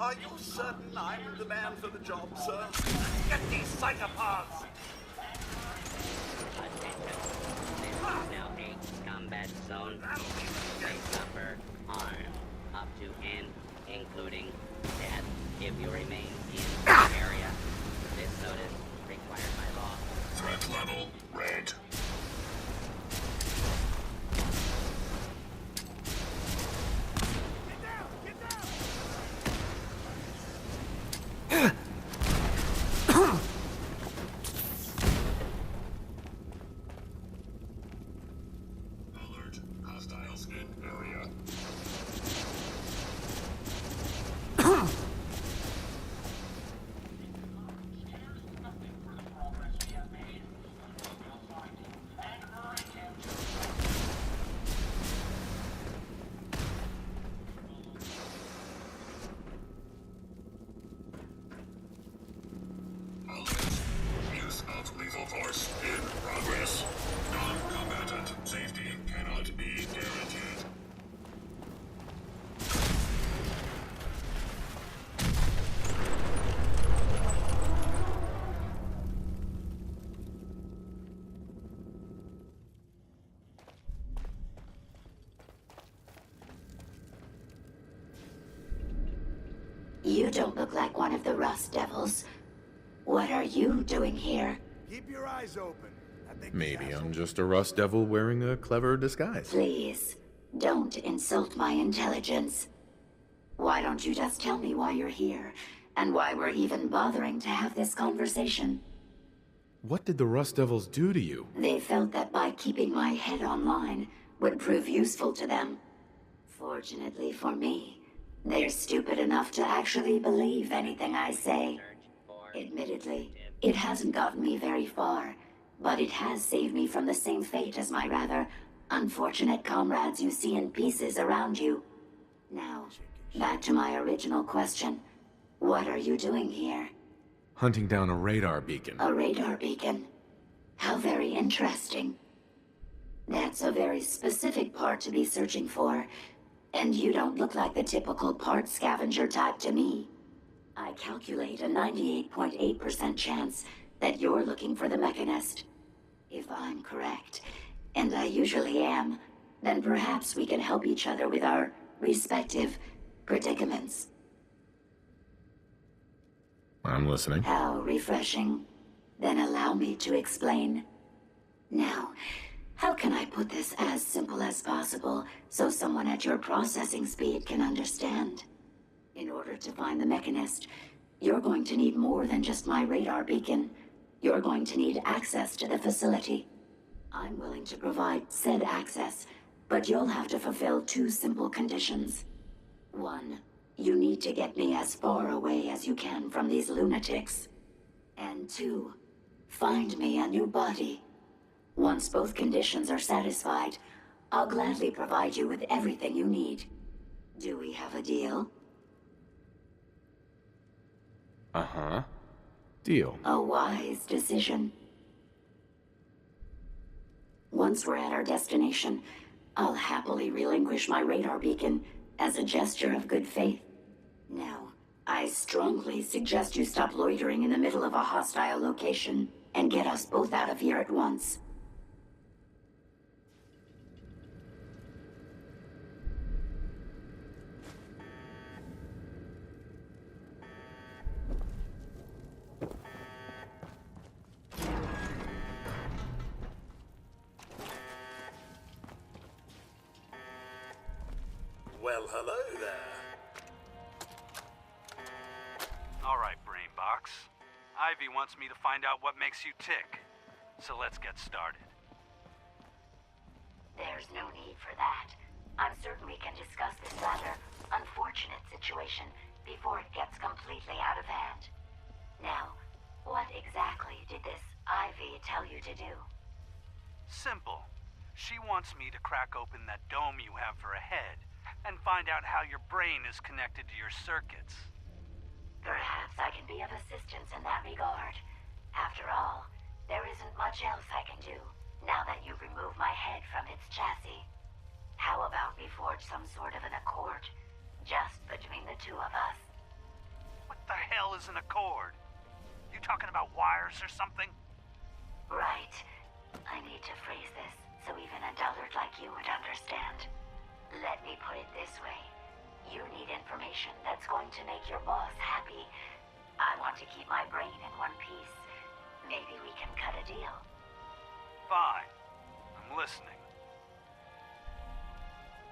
Are you certain I'm the man for the job, sir? Get these psychopaths! Attention. This is now a combat zone. May suffer harm up to and including death if you remain in the area. This notice required by law. Threat level red. Alert. Hostiles in area. Use of lethal force in progress. Non-combatant safety cannot be guaranteed. You don't look like one of the Rust Devils. What are you doing here? Keep your eyes open. I think Maybe I'm just a rust devil wearing a clever disguise. Please, don't insult my intelligence. Why don't you just tell me why you're here, and why we're even bothering to have this conversation? What did the rust devils do to you? They felt that by keeping my head online would prove useful to them. Fortunately for me, they're stupid enough to actually believe anything I say. Admittedly, it hasn't gotten me very far, but it has saved me from the same fate as my rather unfortunate comrades you see in pieces around you. Now, back to my original question. What are you doing here? Hunting down a radar beacon. A radar beacon? How very interesting. That's a very specific part to be searching for, and you don't look like the typical part scavenger type to me. I calculate a 98.8% chance that you're looking for the Mechanist. If I'm correct, and I usually am, then perhaps we can help each other with our respective predicaments. I'm listening. How refreshing. Then allow me to explain. Now, how can I put this as simple as possible so someone at your processing speed can understand? In order to find the Mechanist, you're going to need more than just my radar beacon. You're going to need access to the facility. I'm willing to provide said access, but you'll have to fulfill two simple conditions. One, you need to get me as far away as you can from these lunatics. And two, find me a new body. Once both conditions are satisfied, I'll gladly provide you with everything you need. Do we have a deal? Uh-huh. Deal. A wise decision. Once we're at our destination, I'll happily relinquish my radar beacon as a gesture of good faith. Now, I strongly suggest you stop loitering in the middle of a hostile location and get us both out of here at once. Well, hello there. Alright, Brainbox. Ivy wants me to find out what makes you tick. So let's get started. There's no need for that. I'm certain we can discuss this rather unfortunate situation before it gets completely out of hand. Now, what exactly did this Ivy tell you to do? Simple. She wants me to crack open that dome you have for a head and find out how your brain is connected to your circuits. Perhaps I can be of assistance in that regard. After all, there isn't much else I can do now that you've removed my head from its chassis. How about we forge some sort of an accord, just between the two of us? the hell is an accord? You talking about wires or something? Right. I need to phrase this so even a dullard like you would understand. Let me put it this way. You need information that's going to make your boss happy. I want to keep my brain in one piece. Maybe we can cut a deal. Fine. I'm listening.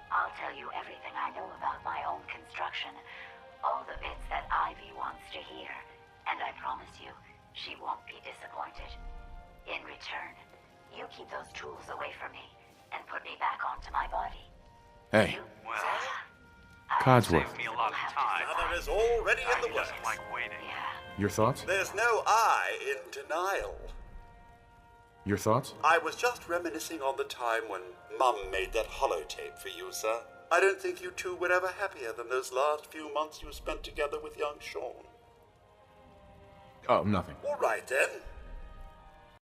I'll tell you everything I know about my own construction. All the bits that Ivy wants to hear. And I promise you, she won't be disappointed. In return, you keep those tools away from me and put me back onto my body. Hey, Well, Codsworth, saved me a lot of time. Another is already in the He works. doesn't like waiting. Yeah. your thoughts? There's no I in denial. Your thoughts? I was just reminiscing on the time when Mum made that holotape for you, sir. I don't think you two were ever happier than those last few months you spent together with young Sean. Oh, nothing. All right, then.